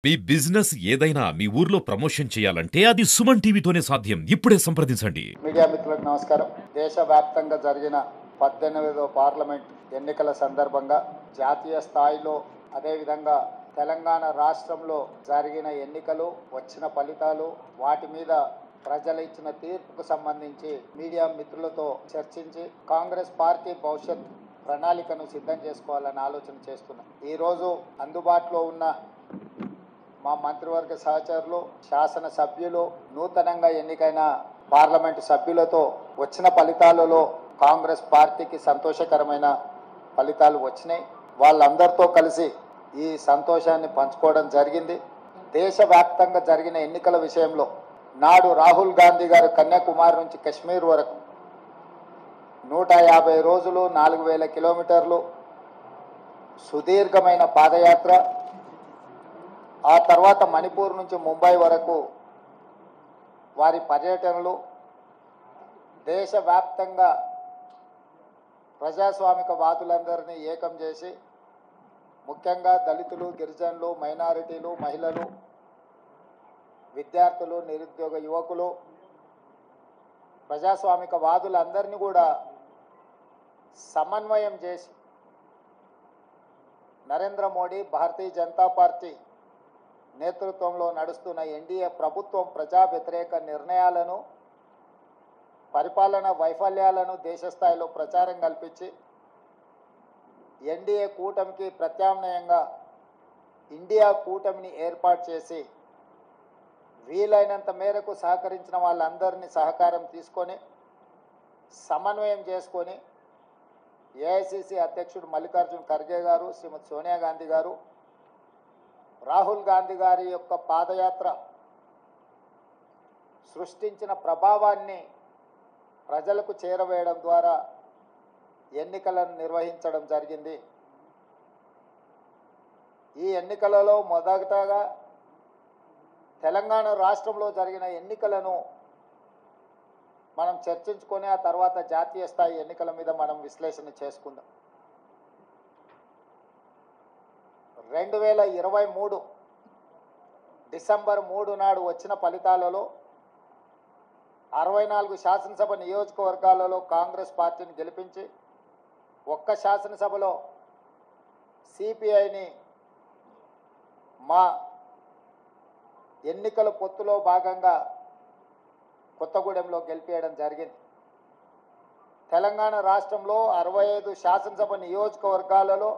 మీ business ఏదైనా మీ ఊర్లో promotion చేయాలంటే అది సుమన్ టీవీతోనే సాధ్యం. ఇప్పుడే సంప్రదించండి. మీడియా మిత్రులకు నమస్కారం. దేశవ్యాప్తంగా జరిగిన 18వ పార్లమెంట్ ఎన్నికల సందర్భంగా జాతీయ స్థాయిలో అదేవిధంగా తెలంగాణ రాష్ట్రంలో జరిగిన ఎన్నికలు, వచ్చిన ఫలితాలు, వాటి మీద ప్రజలు ఇచ్చిన తీర్పుకు సంబంధించి మీడియా మిత్రులతో చర్చించి కాంగ్రెస్ పార్టీ భవిష్యత్ ప్రణాళికను సిద్ధం చేసుకోవాలని ఆలోచన చేస్తున్నాం. ఈరోజు అందుబాటులో ఉన్న మా మంత్రివర్గ సహచరులు, శాసన సభ్యులు, నూతనంగా ఎన్నికైన పార్లమెంటు సభ్యులతో వచ్చిన ఫలితాలలో కాంగ్రెస్ పార్టీకి సంతోషకరమైన ఫలితాలు వచ్చినాయి. వాళ్ళందరితో కలిసి ఈ సంతోషాన్ని పంచుకోవడం జరిగింది. దేశవ్యాప్తంగా జరిగిన ఎన్నికల విషయంలో నాడు రాహుల్ గాంధీ గారు కన్యాకుమారి నుంచి కశ్మీర్ వరకు 150 రోజులు 4000 కిలోమీటర్లు సుదీర్ఘమైన పాదయాత్ర, ఆ తర్వాత మణిపూర్ నుంచి ముంబై వరకు వారి పర్యటనలు దేశవ్యాప్తంగా ప్రజాస్వామిక వాదులందరినీ ఏకం చేసి ముఖ్యంగా దళితులు, గిరిజనులు, మైనారిటీలు, మహిళలు, విద్యార్థులు, నిరుద్యోగ యువకులు, ప్రజాస్వామిక వాదులందరినీ కూడా సమన్వయం చేసి నరేంద్ర మోడీ, భారతీయ జనతా పార్టీ నేతృత్వంలో నడుస్తున్న ఎన్డీఏ ప్రభుత్వం ప్రజా వ్యతిరేక నిర్ణయాలను, పరిపాలన వైఫల్యాలను దేశ స్థాయిలో ప్రచారం కల్పించి ఎన్డీఏ కూటమికి ప్రత్యామ్నాయంగా ఇండియా కూటమిని ఏర్పాటు చేసి వీలైనంత మేరకు సహకరించిన వాళ్ళందరినీ సహకారం తీసుకొని సమన్వయం చేసుకొని ఏఐసిసి అధ్యక్షుడు మల్లికార్జున్ ఖర్గే గారు, శ్రీమతి సోనియా గాంధీ గారు, రాహుల్ గాంధీ గారి యొక్క పాదయాత్ర సృష్టించిన ప్రభావాన్ని ప్రజలకు చేరవేయడం ద్వారా ఎన్నికలను నిర్వహించడం జరిగింది. ఈ ఎన్నికలలో మొదటగా తెలంగాణ రాష్ట్రంలో జరిగిన ఎన్నికలను మనం చర్చించుకొని ఆ తర్వాత జాతీయ స్థాయి ఎన్నికల మీద మనం విశ్లేషణ చేసుకుందాం. 2023 డిసెంబర్ 3 నాడు వచ్చిన ఫలితాలలో 64 శాసనసభ నియోజకవర్గాలలో కాంగ్రెస్ పార్టీని గెలిపించి ఒక్క శాసనసభలో సిపిఐని మా ఎన్నికల పొత్తులో భాగంగా కొత్తగూడెంలో గెలిపేయడం జరిగింది. తెలంగాణ రాష్ట్రంలో 65 శాసనసభ నియోజకవర్గాలలో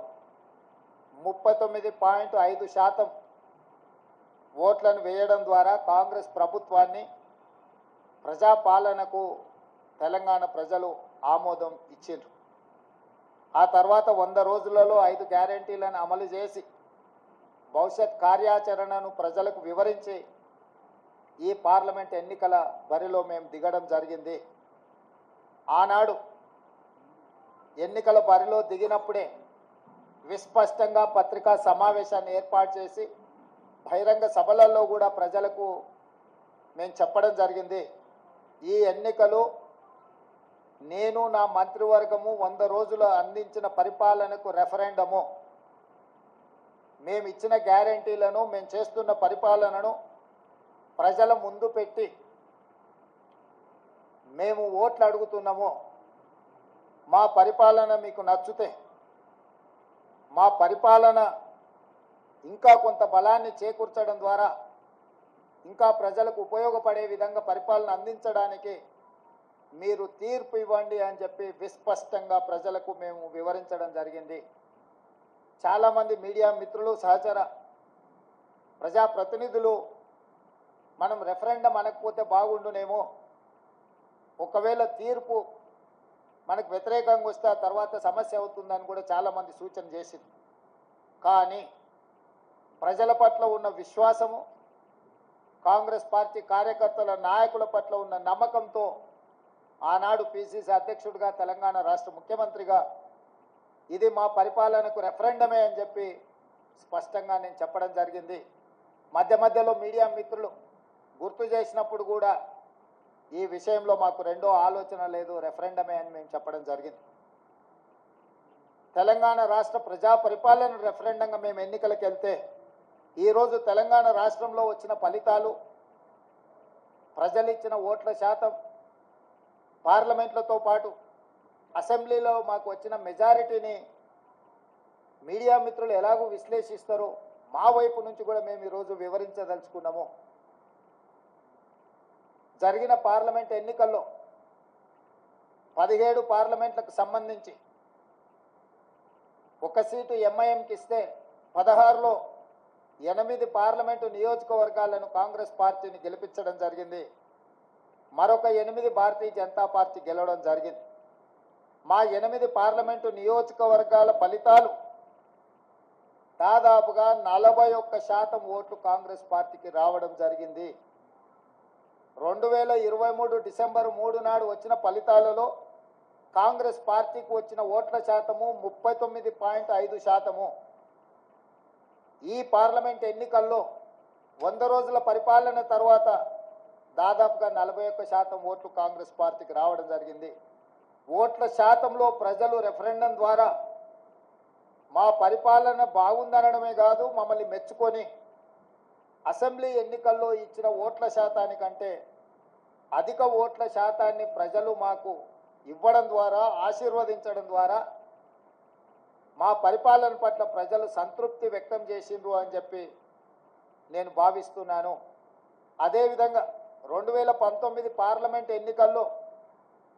39.5% ఓట్లను వేయడం ద్వారా కాంగ్రెస్ ప్రభుత్వాన్ని, ప్రజాపాలనకు తెలంగాణ ప్రజలు ఆమోదం ఇచ్చిండ్రు. ఆ తర్వాత 100 రోజులలో 5 గ్యారెంటీలను అమలు చేసి భవిష్యత్ కార్యాచరణను ప్రజలకు వివరించి ఈ పార్లమెంట్ ఎన్నికల బరిలో మేము దిగడం జరిగింది. ఆనాడు ఎన్నికల బరిలో దిగినప్పుడే విస్పష్టంగా పత్రికా సమావేశాన్ని ఏర్పాటు చేసి బహిరంగ సభలలో కూడా ప్రజలకు మేము చెప్పడం జరిగింది. ఈ ఎన్నికలు నేను, నా మంత్రివర్గము 100 రోజులు అందించిన పరిపాలనకు రెఫరెండము. మేము ఇచ్చిన గ్యారెంటీలను, మేము చేస్తున్న పరిపాలనను ప్రజల ముందు పెట్టి మేము ఓట్లు అడుగుతున్నాము. మా పరిపాలన మీకు నచ్చితే, మా పరిపాలన ఇంకా కొంత బలాన్ని చేకూర్చడం ద్వారా ఇంకా ప్రజలకు ఉపయోగపడే విధంగా పరిపాలన అందించడానికి మీరు తీర్పు ఇవ్వండి అని చెప్పి విస్పష్టంగా ప్రజలకు మేము వివరించడం జరిగింది. చాలామంది మీడియా మిత్రులు, సహచర ప్రజాప్రతినిధులు మనం రెఫరెండం అనకపోతే బాగుండునేమో, ఒకవేళ తీర్పు మనకు వ్యతిరేకంగా వస్తే ఆ తర్వాత సమస్య అవుతుందని కూడా చాలామంది సూచన చేసింది. కానీ ప్రజల పట్ల ఉన్న విశ్వాసము, కాంగ్రెస్ పార్టీ కార్యకర్తల, నాయకుల పట్ల ఉన్న నమ్మకంతో ఆనాడు పిసిసి అధ్యక్షుడిగా, తెలంగాణ రాష్ట్ర ముఖ్యమంత్రిగా ఇది మా పరిపాలనకు రెఫరెండమే అని చెప్పి స్పష్టంగా నేను చెప్పడం జరిగింది. మధ్య మధ్యలో మీడియా మిత్రులు గుర్తు చేసినప్పుడు కూడా ఈ విషయంలో మాకు రెండో ఆలోచన లేదు, రెఫరెండమే అని మేము చెప్పడం జరిగింది. తెలంగాణ రాష్ట్ర ప్రజా పరిపాలన రెఫరెండంగా మేము ఎన్నికలకు వెళ్తే ఈరోజు తెలంగాణ రాష్ట్రంలో వచ్చిన ఫలితాలు, ప్రజలు ఇచ్చిన ఓట్ల శాతం, పార్లమెంట్లతో పాటు అసెంబ్లీలో మాకు వచ్చిన మెజారిటీని మీడియా మిత్రులు ఎలాగూ విశ్లేషిస్తారో మా వైపు నుంచి కూడా మేము ఈరోజు వివరించదలుచుకున్నాము. జరిగిన పార్లమెంట్ ఎన్నికల్లో 17 పార్లమెంట్లకు సంబంధించి ఒక సీటు ఎంఐఎంకి ఇస్తే 16లో 8 పార్లమెంటు నియోజకవర్గాలను కాంగ్రెస్ పార్టీని గెలిపించడం జరిగింది. మరొక 8 భారతీయ జనతా పార్టీ గెలవడం జరిగింది. మా 8 పార్లమెంటు నియోజకవర్గాల ఫలితాలు దాదాపుగా 41% ఓట్లు కాంగ్రెస్ పార్టీకి రావడం జరిగింది. 2023 డిసెంబర్ 3 నాడు వచ్చిన ఫలితాలలో కాంగ్రెస్ పార్టీకి వచ్చిన ఓట్ల శాతము 39.5%. ఈ పార్లమెంట్ ఎన్నికల్లో 100 రోజుల పరిపాలన తర్వాత దాదాపుగా 41% ఓట్లు కాంగ్రెస్ పార్టీకి రావడం జరిగింది. ఓట్ల శాతంలో ప్రజలు రెఫరెండం ద్వారా మా పరిపాలన బాగుందనడమే కాదు, మమ్మల్ని మెచ్చుకొని అసెంబ్లీ ఎన్నికల్లో ఇచ్చిన ఓట్ల శాతానికంటే అధిక ఓట్ల శాతాన్ని ప్రజలు మాకు ఇవ్వడం ద్వారా, ఆశీర్వదించడం ద్వారా మా పరిపాలన పట్ల ప్రజలు సంతృప్తి వ్యక్తం చేసిండ్రు అని చెప్పి నేను భావిస్తున్నాను. అదేవిధంగా 2019 పార్లమెంట్ ఎన్నికల్లో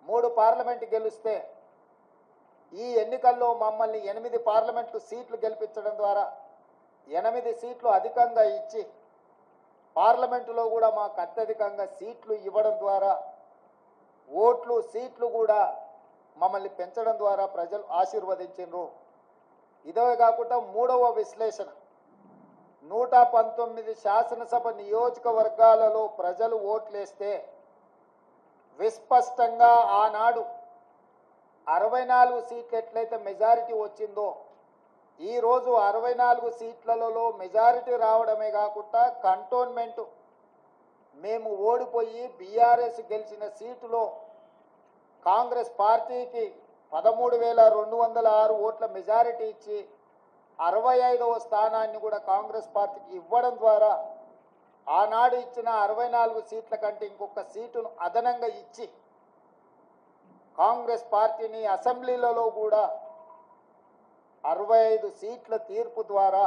3 పార్లమెంటు గెలిస్తే ఈ ఎన్నికల్లో మమ్మల్ని 8 పార్లమెంటు సీట్లు గెలిపించడం ద్వారా 8 సీట్లు అధికంగా ఇచ్చి పార్లమెంటులో కూడా మాకు అత్యధికంగా సీట్లు ఇవ్వడం ద్వారా ఓట్లు, సీట్లు కూడా మమ్మల్ని పెంచడం ద్వారా ప్రజలు ఆశీర్వదించారు. ఇదే కాకుండా మూడవ విశ్లేషణ, 119 శాసనసభ నియోజకవర్గాలలో ప్రజలు ఓట్లేస్తే విస్పష్టంగా ఆనాడు 64 సీట్లు ఎట్లయితే మెజారిటీ వచ్చిందో ఈరోజు 64 సీట్లలో మెజారిటీ రావడమే కాకుండా కంటోన్మెంటు మేము ఓడిపోయి బీఆర్ఎస్ గెలిచిన సీటులో కాంగ్రెస్ పార్టీకి 13,206 ఓట్ల మెజారిటీ ఇచ్చి 65వ స్థానాన్ని కూడా కాంగ్రెస్ పార్టీకి ఇవ్వడం ద్వారా ఆనాడు ఇచ్చిన 64 సీట్ల కంటే ఇంకొక సీటును అదనంగా ఇచ్చి కాంగ్రెస్ పార్టీని అసెంబ్లీలలో కూడా 65 సీట్ల తీర్పు ద్వారా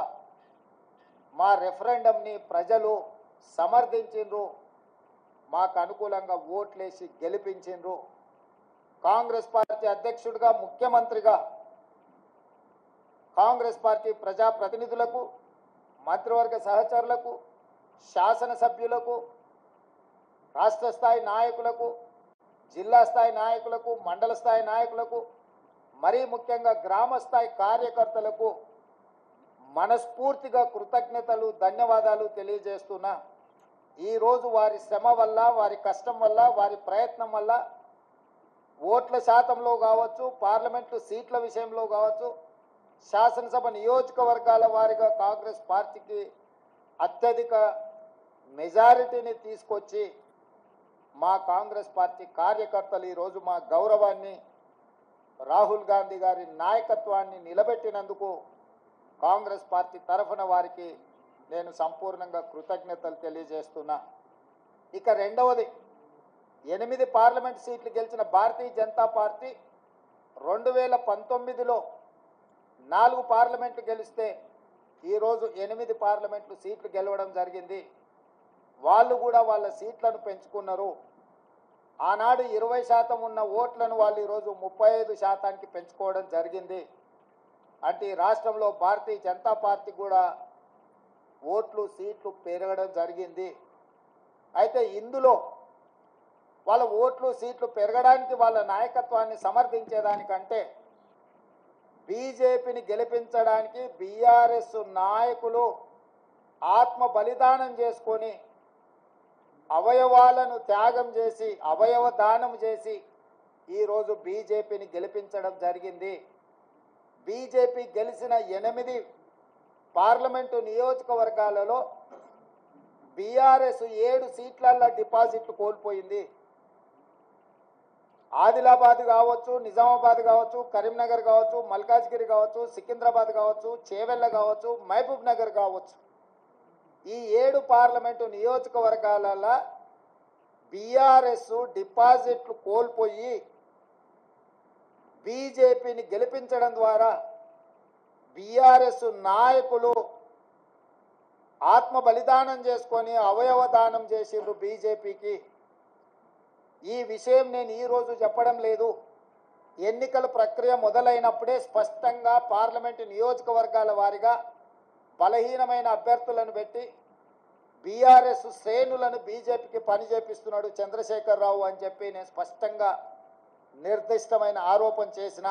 మా రెఫరెండంని ప్రజలు సమర్థించిండ్రు, మాకు అనుకూలంగా ఓట్లేసి గెలిపించిండ్రు. కాంగ్రెస్ పార్టీ అధ్యక్షుడిగా, ముఖ్యమంత్రిగా కాంగ్రెస్ పార్టీ ప్రజాప్రతినిధులకు, మంత్రివర్గ సహచరులకు, శాసనసభ్యులకు, రాష్ట్ర స్థాయి నాయకులకు, జిల్లా స్థాయి నాయకులకు, మండల స్థాయి నాయకులకు, మరీ ముఖ్యంగా గ్రామ స్థాయి కార్యకర్తలకు మనస్ఫూర్తిగా కృతజ్ఞతలు, ధన్యవాదాలు తెలియజేస్తున్నా. ఈరోజు వారి శ్రమ వల్ల, వారి కష్టం వల్ల, వారి ప్రయత్నం వల్ల ఓట్ల శాతంలో కావచ్చు, పార్లమెంటు సీట్ల విషయంలో కావచ్చు, శాసనసభ నియోజకవర్గాల వారిగా కాంగ్రెస్ పార్టీకి అత్యధిక మెజారిటీని తీసుకొచ్చి మా కాంగ్రెస్ పార్టీ కార్యకర్తలు ఈరోజు మా గౌరవాన్ని, రాహుల్ గాంధీ గారి నాయకత్వాన్ని నిలబెట్టినందుకు కాంగ్రెస్ పార్టీ తరఫున వారికి నేను సంపూర్ణంగా కృతజ్ఞతలు తెలియజేస్తున్నా. ఇక రెండవది, 8 పార్లమెంట్ సీట్లు గెలిచిన భారతీయ జనతా పార్టీ 2019లో 4 పార్లమెంట్లు గెలిస్తే ఈరోజు 8 పార్లమెంట్లు సీట్లు గెలవడం జరిగింది. వాళ్ళు కూడా వాళ్ళ సీట్లను పెంచుకున్నారు. ఆనాడు 20% ఉన్న ఓట్లను వాళ్ళు ఈరోజు 35%కి పెంచుకోవడం జరిగింది. అంటే ఈ రాష్ట్రంలో భారతీయ జనతా పార్టీ కూడా ఓట్లు, సీట్లు పెరగడం జరిగింది. అయితే ఇందులో వాళ్ళ ఓట్లు, సీట్లు పెరగడానికి వాళ్ళ నాయకత్వాన్ని సమర్థించేదానికంటే బీజేపీని గెలిపించడానికి బీఆర్ఎస్ నాయకులు ఆత్మ బలిదానం చేసుకొని అవయవాలను త్యాగం చేసి, అవయవ దానం చేసి ఈరోజు బీజేపీని గెలిపించడం జరిగింది. బీజేపీ గెలిచిన 8 పార్లమెంటు నియోజకవర్గాలలో బీఆర్ఎస్ 7 సీట్లల్లో డిపాజిట్లు కోల్పోయింది. ఆదిలాబాద్ కావచ్చు, నిజామాబాద్ కావచ్చు, కరీంనగర్ కావచ్చు, మల్కాజ్గిరి కావచ్చు, సికింద్రాబాద్ కావచ్చు, చేవెళ్ళ కావచ్చు, మహబూబ్ నగర్ కావచ్చు, ఈ 7 పార్లమెంటు నియోజకవర్గాలలో బీఆర్ఎస్ డిపాజిట్లు కోల్పోయి బీజేపీని గెలిపించడం ద్వారా బీఆర్ఎస్ నాయకులు ఆత్మ బలిదానం చేసుకొని అవయవ దానం చేసిండ్రు బీజేపీకి. ఈ విషయం నేను ఈరోజు చెప్పడం లేదు. ఎన్నికల ప్రక్రియ మొదలైనప్పుడే స్పష్టంగా పార్లమెంటు నియోజకవర్గాల వారీగా బలహీనమైన అభ్యర్థులను పెట్టి బీఆర్ఎస్ శ్రేణులను బీజేపీకి పని చేపిస్తున్నాడు చంద్రశేఖరరావు అని చెప్పి నేను స్పష్టంగా నిర్దిష్టమైన ఆరోపణ చేసిన.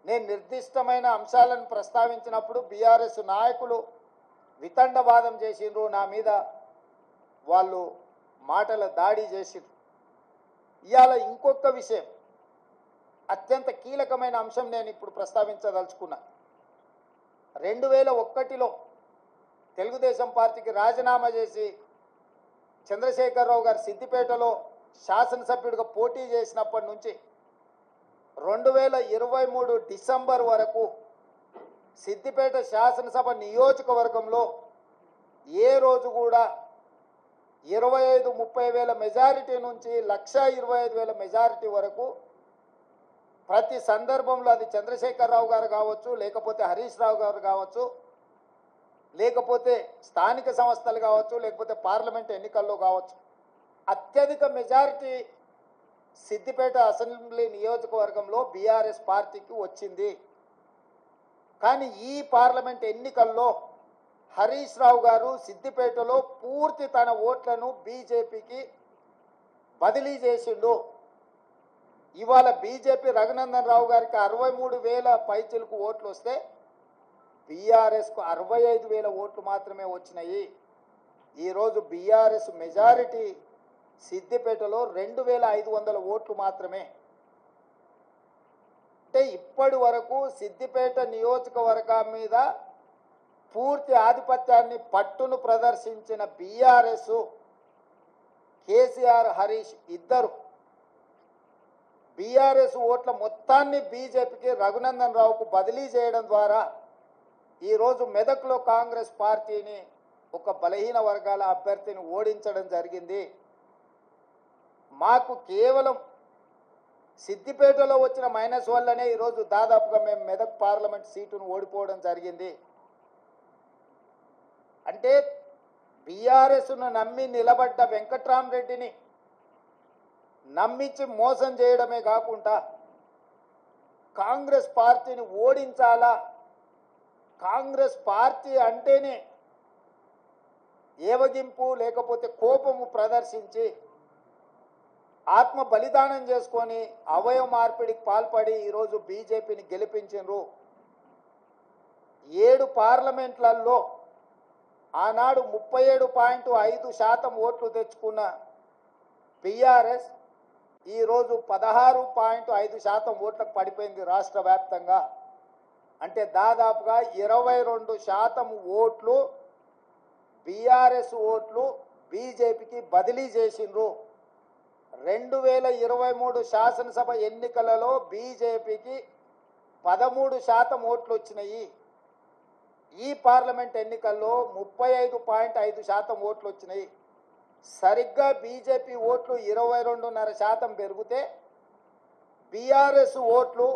నేను నిర్దిష్టమైన అంశాలను ప్రస్తావించినప్పుడు బీఆర్ఎస్ నాయకులు వితండవాదం చేసిండ్రు, నా మీద వాళ్ళు మాటల దాడి చేసిండ్రు. ఇవాళ ఇంకొక విషయం, అత్యంత కీలకమైన అంశం నేను ఇప్పుడు ప్రస్తావించదలుచుకున్నా. 2001లో తెలుగుదేశం పార్టీకి రాజీనామా చేసి చంద్రశేఖరరావు గారు సిద్దిపేటలో శాసనసభ్యుడిగా పోటీ చేసినప్పటి నుంచి 2023 డిసెంబర్ వరకు సిద్దిపేట శాసనసభ నియోజకవర్గంలో ఏ రోజు కూడా 25-30 వేల మెజారిటీ నుంచి 1,25,000 మెజారిటీ వరకు ప్రతి సందర్భంలో అది చంద్రశేఖరరావు గారు కావచ్చు, లేకపోతే హరీష్ రావు గారు కావచ్చు, లేకపోతే స్థానిక సంస్థలు కావచ్చు, లేకపోతే పార్లమెంట్ ఎన్నికల్లో కావచ్చు, అత్యధిక మెజారిటీ సిద్దిపేట అసెంబ్లీ నియోజకవర్గంలో బీఆర్ఎస్ పార్టీకి వచ్చింది. కానీ ఈ పార్లమెంట్ ఎన్నికల్లో హరీష్ రావు గారు సిద్దిపేటలో పూర్తి తన ఓట్లను బీజేపీకి బదిలీ చేసిండు. ఇవాళ బీజేపీ రఘునందన్ రావు గారికి 63,000 పైచిలకు ఓట్లు వస్తే బీఆర్ఎస్కు 65,000 ఓట్లు మాత్రమే వచ్చినాయి. ఈరోజు బీఆర్ఎస్ మెజారిటీ సిద్దిపేటలో 2,500 ఓట్లు మాత్రమే. అంటే ఇప్పటి వరకు సిద్దిపేట నియోజకవర్గం మీద పూర్తి ఆధిపత్యాన్ని పట్టును ప్రదర్శించిన బీఆర్ఎస్, కేసీఆర్ హరీష్ ఇద్దరు బీఆర్ఎస్ ఓట్ల మొత్తాన్ని బీజేపీకి రఘునందన్ రావుకు బదిలీ చేయడం ద్వారా ఈరోజు మెదక్లో కాంగ్రెస్ పార్టీని ఒక బలహీన వర్గాల అభ్యర్థిని ఓడించడం జరిగింది. మాకు కేవలం సిద్దిపేటలో వచ్చిన మైనస్ వల్లనే ఈరోజు దాదాపుగా మేము మెదక్ పార్లమెంట్ సీటును ఓడిపోవడం జరిగింది. అంటే బీఆర్ఎస్ను నమ్మి నిలబడ్డ వెంకట్రామరెడ్డిని నమ్మించి మోసం చేయడమే కాకుండా కాంగ్రెస్ పార్టీని ఓడించాలా, కాంగ్రెస్ పార్టీ అంటేనే ఏవగింపు లేకపోతే కోపము ప్రదర్శించి ఆత్మ బలిదానం చేసుకొని అవయవ మార్పిడికి పాల్పడి ఈరోజు బీజేపీని గెలిపించారు. 7 పార్లమెంట్లలో ఆనాడు 37.5% ఓట్లు తెచ్చుకున్న బీఆర్ఎస్ ఈరోజు 16.5% ఓట్లకు పడిపోయింది రాష్ట్ర వ్యాప్తంగా. అంటే దాదాపుగా 22% ఓట్లు బీఆర్ఎస్ ఓట్లు బీజేపీకి బదిలీ చేసిండ్రు. 2023 శాసనసభ ఎన్నికలలో బీజేపీకి 13% ఓట్లు వచ్చినాయి. ఈ పార్లమెంట్ ఎన్నికల్లో 35.5% ఓట్లు వచ్చినాయి. సరిగ్గా బీజేపీ ఓట్లు 22.5% పెరిగితే బీఆర్ఎస్ ఓట్లు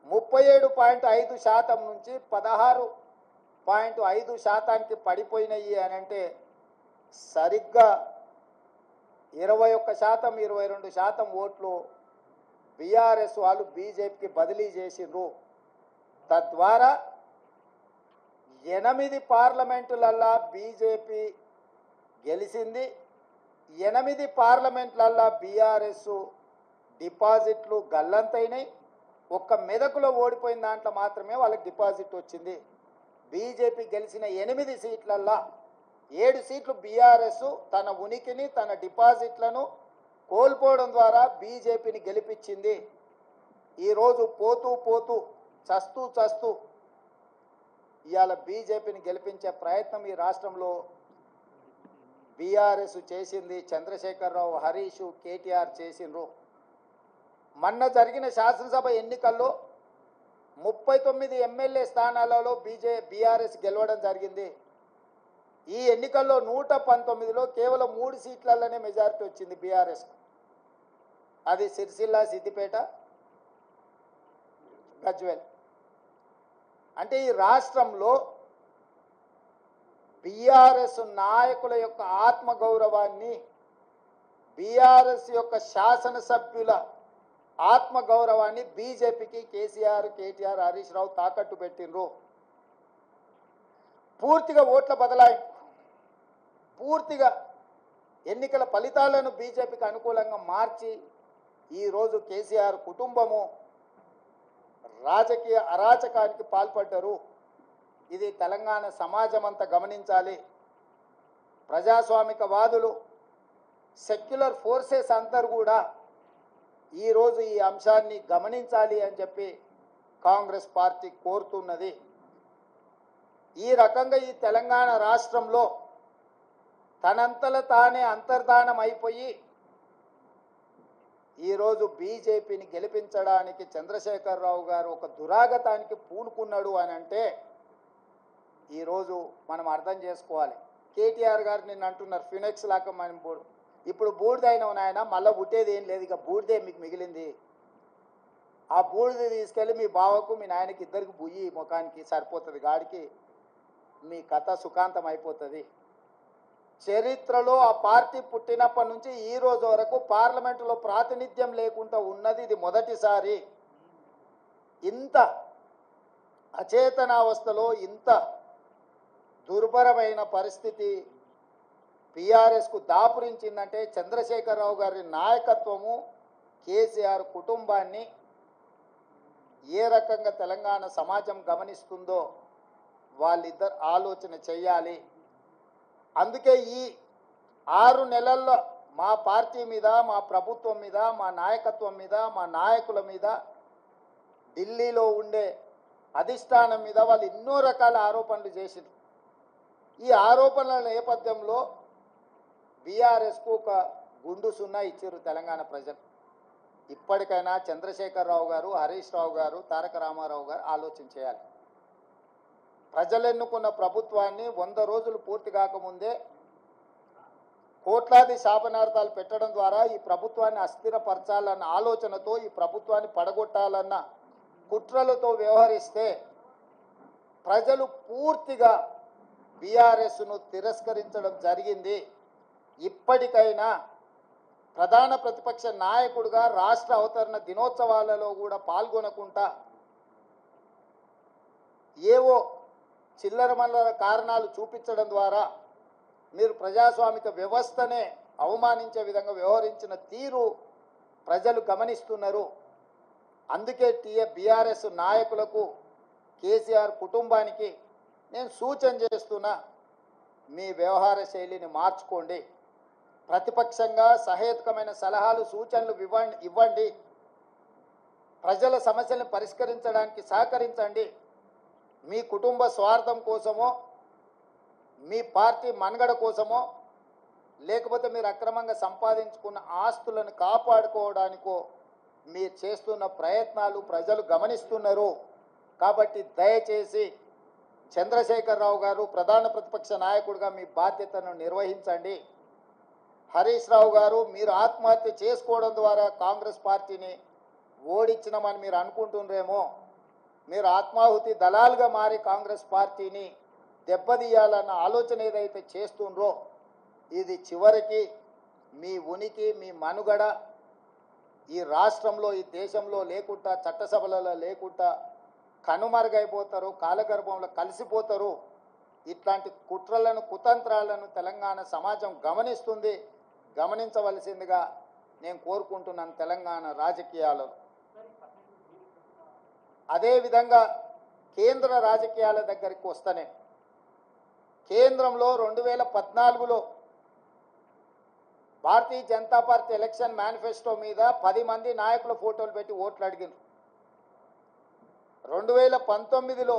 37.5% నుంచి 16.5%కి పడిపోయినాయి అని అంటే సరిగ్గా 21%, 22% ఓట్లు బీఆర్ఎస్ వాళ్ళు బీజేపీకి బదిలీ చేసిండ్రు. తద్వారా 8 పార్లమెంటులల్లా బీజేపీ గెలిచింది. 8 పార్లమెంట్లల్లా బీఆర్ఎస్ డిపాజిట్లు గల్లంతైనాయి. ఒక్క మెదకులో ఓడిపోయిన దాంట్లో మాత్రమే వాళ్ళకి డిపాజిట్ వచ్చింది. బీజేపీ గెలిచిన 8 సీట్లల్లా 7 సీట్లు బీఆర్ఎస్ తన ఉనికిని, తన డిపాజిట్లను కోల్పోవడం ద్వారా బీజేపీని గెలిపించింది. ఈరోజు పోతూ పోతూ చస్తూ ఇవాళ బీజేపీని గెలిపించే ప్రయత్నం ఈ రాష్ట్రంలో బీఆర్ఎస్ చేసింది. చంద్రశేఖరరావు, హరీష్, కేటీఆర్ చేసిండ్రు. మొన్న జరిగిన శాసనసభ ఎన్నికల్లో 39 ఎమ్మెల్యే స్థానాలలో బీఆర్ఎస్ గెలవడం జరిగింది. ఈ ఎన్నికల్లో 119లో కేవలం 3 సీట్లలోనే మెజారిటీ వచ్చింది బీఆర్ఎస్. అది సిరిసిల్ల, సిద్దిపేట, గజ్వేల్. అంటే ఈ రాష్ట్రంలో బీఆర్ఎస్ నాయకుల యొక్క ఆత్మగౌరవాన్ని, బీఆర్ఎస్ యొక్క శాసనసభ్యుల ఆత్మగౌరవాన్ని బీజేపీకి కేసీఆర్, కేటీఆర్, హరీష్ రావు తాకట్టు పెట్టిండ్రు. పూర్తిగా ఓట్ల బదలాయింపు, పూర్తిగా ఎన్నికల ఫలితాలను బీజేపీకి అనుకూలంగా మార్చి ఈరోజు కేసీఆర్ కుటుంబము రాజకీయ అరాచకానికి పాల్పడ్డారు. ఇది తెలంగాణ సమాజం అంతా గమనించాలి. ప్రజాస్వామికవాదులు, సెక్యులర్ ఫోర్సెస్ అందరూ కూడా ఈరోజు ఈ అంశాన్ని గమనించాలి అని చెప్పి కాంగ్రెస్ పార్టీ కోరుతున్నది. ఈ రకంగా ఈ తెలంగాణ రాష్ట్రంలో తనంతల తానే అంతర్ధానం అయిపోయి ఈరోజు బీజేపీని గెలిపించడానికి చంద్రశేఖరరావు గారు ఒక దురాగతానికి పూనుకున్నాడు అని అంటే ఈరోజు మనం అర్థం చేసుకోవాలి. కేటీఆర్ గారు నిన్న అంటున్నారు ఫినెక్స్ లాగా మనం ఇప్పుడు బూడిదైన నాయన మళ్ళీ పుట్టేది ఏం లేదు, ఇక బూడిదే మీకు మిగిలింది. ఆ బూడిద తీసుకెళ్ళి మీ బావకు మీ నాయనకి ఇద్దరికి బుయ్యి ముఖానికి సరిపోతుంది, గాడికి మీ కథ సుఖాంతం అయిపోతుంది. చరిత్రలో ఆ పార్టీ పుట్టినప్పటి నుంచి ఈ రోజు వరకు పార్లమెంటులో ప్రాతినిధ్యం లేకుండా ఉన్నది ఇది మొదటిసారి. ఇంత అచేతనావస్థలో, ఇంత దుర్భరమైన పరిస్థితి బీఆర్ఎస్కు దాపురించిందంటే చంద్రశేఖరరావు గారి నాయకత్వము, కేసీఆర్ కుటుంబాన్ని ఏ రకంగా తెలంగాణ సమాజం గమనిస్తుందో వాళ్ళిద్దరు ఆలోచన చెయ్యాలి. అందుకే ఈ 6 నెలల్లో మా పార్టీ మీద, మా ప్రభుత్వం మీద, మా నాయకత్వం మీద, మా నాయకుల మీద, ఢిల్లీలో ఉండే అధిష్టానం మీద వాళ్ళు ఎన్నో రకాల ఆరోపణలు చేసిండ్రు. ఈ ఆరోపణల నేపథ్యంలో బీఆర్ఎస్కు ఒక గుండు సున్నా ఇచ్చారు తెలంగాణ ప్రజలు. ఇప్పటికైనా చంద్రశేఖరరావు గారు, హరీష్ రావు గారు, తారక రామారావు గారు ఆలోచన చేయాలి. ప్రజలు ఎన్నుకున్న ప్రభుత్వాన్ని 100 రోజులు పూర్తి కాకముందే కోట్లాది శాపనార్థాలు పెట్టడం ద్వారా ఈ ప్రభుత్వాన్ని అస్థిరపరచాలన్న ఆలోచనతో, ఈ ప్రభుత్వాన్ని పడగొట్టాలన్న కుట్రలతో వ్యవహరిస్తే ప్రజలు పూర్తిగా బీఆర్ఎస్ను తిరస్కరించడం జరిగింది. ఇప్పటికైనా ప్రధాన ప్రతిపక్ష నాయకుడిగా రాష్ట్ర అవతరణ దినోత్సవాలలో కూడా పాల్గొనకుండా ఏవో చిల్లర మల్లర కారణాలు చూపించడం ద్వారా మీరు ప్రజాస్వామిక వ్యవస్థనే అవమానించే విధంగా వ్యవహరించిన తీరు ప్రజలు గమనిస్తున్నారు. అందుకే బీఆర్ఎస్ నాయకులకు, కేసీఆర్ కుటుంబానికి నేను సూచన చేస్తున్నా, మీ వ్యవహార శైలిని మార్చుకోండి. ప్రతిపక్షంగా సహేతుకమైన సలహాలు, సూచనలు ఇవ్వండి. ప్రజల సమస్యలను పరిష్కరించడానికి సహకరించండి. మీ కుటుంబ స్వార్థం కోసమో, మీ పార్టీ మనుగడ కోసమో, లేకపోతే మీరు అక్రమంగా సంపాదించుకున్న ఆస్తులను కాపాడుకోవడానికో మీరు చేస్తున్న ప్రయత్నాలు ప్రజలు గమనిస్తున్నారు. కాబట్టి దయచేసి చంద్రశేఖరరావు గారు ప్రధాన ప్రతిపక్ష నాయకుడిగా మీ బాధ్యతను నిర్వహించండి. హరీష్ రావు గారు, మీరు ఆత్మహత్య చేసుకోవడం ద్వారా కాంగ్రెస్ పార్టీని ఓడించినామని మీరు అనుకుంటున్నారేమో. మీరు ఆత్మాహుతి దళాలుగా మారి కాంగ్రెస్ పార్టీని దెబ్బతీయాలన్న ఆలోచన ఏదైతే చేస్తుండ్రో ఇది చివరికి మీ ఉనికి, మీ మనుగడ ఈ రాష్ట్రంలో, ఈ దేశంలో లేకుండా, చట్టసభలలో లేకుండా కనుమరుగైపోతారు, కాలగర్భంలో కలిసిపోతారు. ఇట్లాంటి కుట్రలను, కుతంత్రాలను తెలంగాణ సమాజం గమనిస్తుంది. గమనించవలసిందిగా నేను కోరుకుంటున్నాను తెలంగాణ రాజకీయాలలో. అదేవిధంగా కేంద్ర రాజకీయాల దగ్గరికి వస్తేనే కేంద్రంలో 2014లో Bharatiya Janata party election manifesto మీద 10 మంది నాయకుల ఫోటోలు పెట్టి ఓట్లు అడిగింది. 2019లో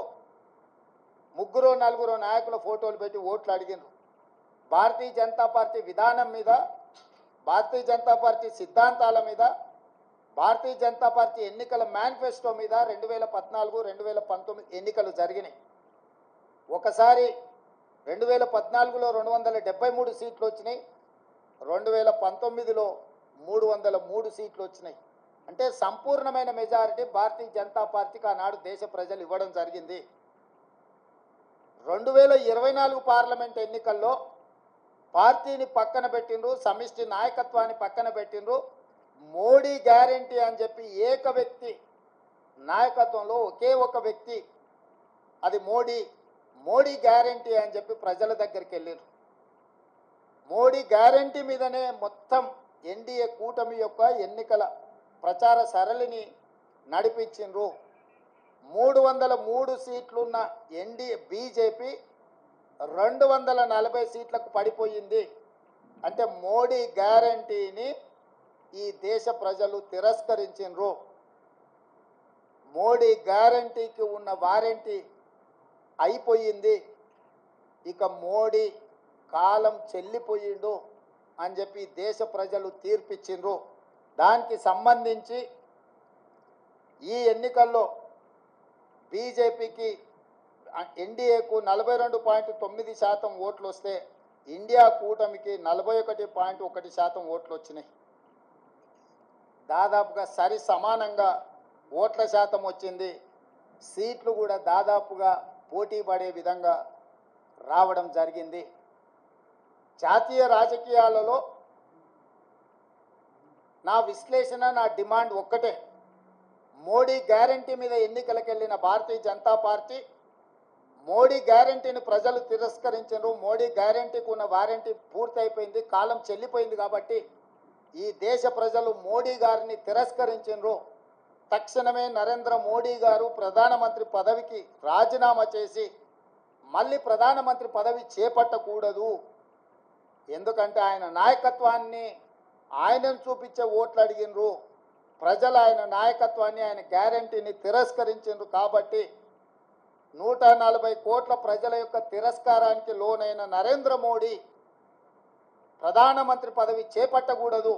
3-4 నాయకుల ఫోటోలు పెట్టి ఓట్లు అడిగిండ్రు. భారతీయ జనతా పార్టీ విధానం మీద, భారతీయ జనతా పార్టీ సిద్ధాంతాల మీద, భారతీయ జనతా పార్టీ ఎన్నికల మేనిఫెస్టో మీద 2014, 2019 ఎన్నికలు జరిగినాయి. ఒకసారి 2014లో 273 సీట్లు వచ్చినాయి, 2019లో 303 సీట్లు వచ్చినాయి. అంటే సంపూర్ణమైన మెజారిటీ భారతీయ జనతా పార్టీకి ఆనాడు దేశ ప్రజలు ఇవ్వడం జరిగింది. 2024 పార్లమెంట్ ఎన్నికల్లో పార్టీని పక్కన పెట్టిండ్రు, సమిష్టి నాయకత్వాన్ని పక్కన పెట్టిండ్రు. మోడీ గ్యారంటీ అని చెప్పి ఏక వ్యక్తి నాయకత్వంలో ఒకే ఒక వ్యక్తి, అది మోడీ గ్యారంటీ అని చెప్పి ప్రజల దగ్గరికి వెళ్ళారు. మోడీ గ్యారంటీ మీదనే మొత్తం ఎన్డీఏ కూటమి యొక్క ఎన్నికల ప్రచార సరళిని నడిపించిండ్రు. 303 సీట్లున్న ఎన్డీఏ బీజేపీ 240 సీట్లకు పడిపోయింది. అంటే మోడీ గ్యారంటీని ఈ దేశ ప్రజలు తిరస్కరించిండ్రు. మోడీ గ్యారంటీకి ఉన్న వారంటీ అయిపోయింది. ఇక మోడీ కాలం చెల్లిపోయిండు అని చెప్పి దేశ ప్రజలు తీర్పిచ్చిండ్రు. దానికి సంబంధించి ఈ ఎన్నికల్లో బీజేపీకి ఎన్డీఏకు 42.9% ఓట్లు వస్తే ఇండియా కూటమికి 41.1% ఓట్లు వచ్చినాయి. దాదాపుగా సరి సమానంగా ఓట్ల శాతం వచ్చింది. సీట్లు కూడా దాదాపుగా పోటీ పడే విధంగా రావడం జరిగింది. జాతీయ రాజకీయాలలో నా విశ్లేషణ, నా డిమాండ్ ఒక్కటే. మోడీ గ్యారంటీ మీద ఎన్నికలకు వెళ్ళిన భారతీయ జనతా పార్టీ మోడీ గ్యారంటీని ప్రజలు తిరస్కరించారు. మోడీ గ్యారంటీకి ఉన్న వారంటీ పూర్తయిపోయింది, కాలం చెల్లిపోయింది. కాబట్టి ఈ దేశ ప్రజలు మోడీ గారిని తిరస్కరించారు. తక్షణమే నరేంద్ర మోడీ గారు ప్రధానమంత్రి పదవికి రాజీనామా చేసి మళ్ళీ ప్రధానమంత్రి పదవి చేపట్టకూడదు. ఎందుకంటే ఆయన నాయకత్వాన్ని ఆయనను చూపించే ఓట్లు అడిగినరు. ప్రజలు ఆయన నాయకత్వాన్ని, ఆయన గ్యారంటీని తిరస్కరించారు. కాబట్టి 140 కోట్ల ప్రజల యొక్క తిరస్కారానికి లోనైన నరేంద్ర మోడీ ప్రధానమంత్రి పదవి చేపట్టకూడదు.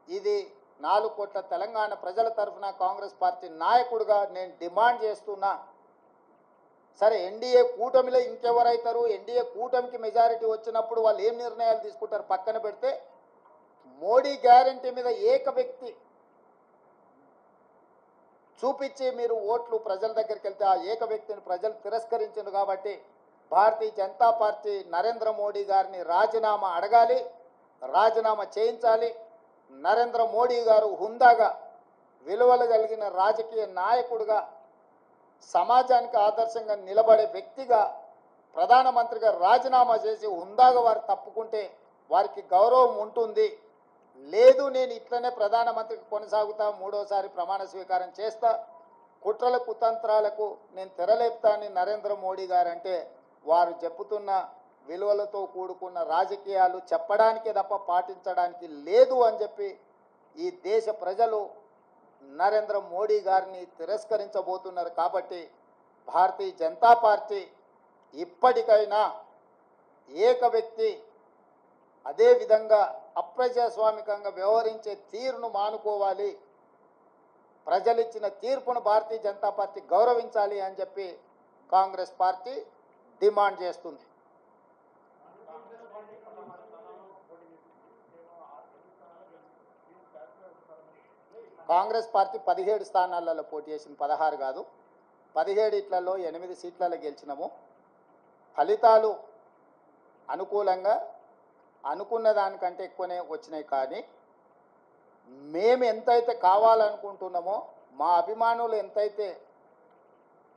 ఇది 4 కోట్ల తెలంగాణ ప్రజల తరఫున కాంగ్రెస్ పార్టీ నాయకుడిగా నేను డిమాండ్ చేస్తున్నా. సరే, ఎన్డీఏ కూటమిలో ఇంకెవరైతారు? ఎన్డీఏ కూటమికి మెజారిటీ వచ్చినప్పుడు వాళ్ళు ఏం నిర్ణయాలు తీసుకుంటారు పక్కన పెడితే, మోడీ గ్యారంటీ మీద ఏక వ్యక్తి చూపించి మీరు ఓట్లు ప్రజల దగ్గరికి వెళ్తే ఆ ఏక వ్యక్తిని ప్రజలు తిరస్కరించారు. కాబట్టి భారతీయ జనతా పార్టీ నరేంద్ర మోడీ గారిని రాజీనామా అడగాలి, రాజీనామా చేయించాలి. నరేంద్ర మోడీ గారు హుందాగా, విలువలు కలిగిన రాజకీయ నాయకుడిగా, సమాజానికి ఆదర్శంగా నిలబడే వ్యక్తిగా ప్రధానమంత్రిగా రాజీనామా చేసి హుందాగా వారు తప్పుకుంటే వారికి గౌరవం ఉంటుంది. లేదు, నేను ఇట్లనే ప్రధానమంత్రికి కొనసాగుతా, 3వసారి ప్రమాణ స్వీకారం చేస్తా, కుట్రల కుతంత్రాలకు నేను తెరలేపుతా అని నరేంద్ర మోడీ గారు అంటే, వారు చెప్పుతున్న విలువలతో కూడుకున్న రాజకీయాలు చెప్పడానికే తప్ప పాటించడానికి లేదు అని చెప్పి ఈ దేశ ప్రజలు నరేంద్ర మోడీ గారిని తిరస్కరించబోతున్నారు. కాబట్టి భారతీయ జనతా పార్టీ ఇప్పటికైనా ఏక వ్యక్తి, అదేవిధంగా అప్రజాస్వామికంగా వ్యవహరించే తీరును మానుకోవాలి. ప్రజలిచ్చిన తీర్పును భారతీయ జనతా పార్టీ గౌరవించాలి అని చెప్పి కాంగ్రెస్ పార్టీ డిమాండ్ చేస్తుంది. కాంగ్రెస్ పార్టీ 17 స్థానాలలో పోటీ చేసింది, 16 కాదు. 17 ఇట్లలో 8 సీట్లలో గెలిచినాము. ఫలితాలు అనుకూలంగా అనుకున్న దానికంటే ఎక్కువనే వచ్చినాయి. కానీ మేము ఎంతైతే కావాలనుకుంటున్నామో, మా అభిమానులు ఎంతైతే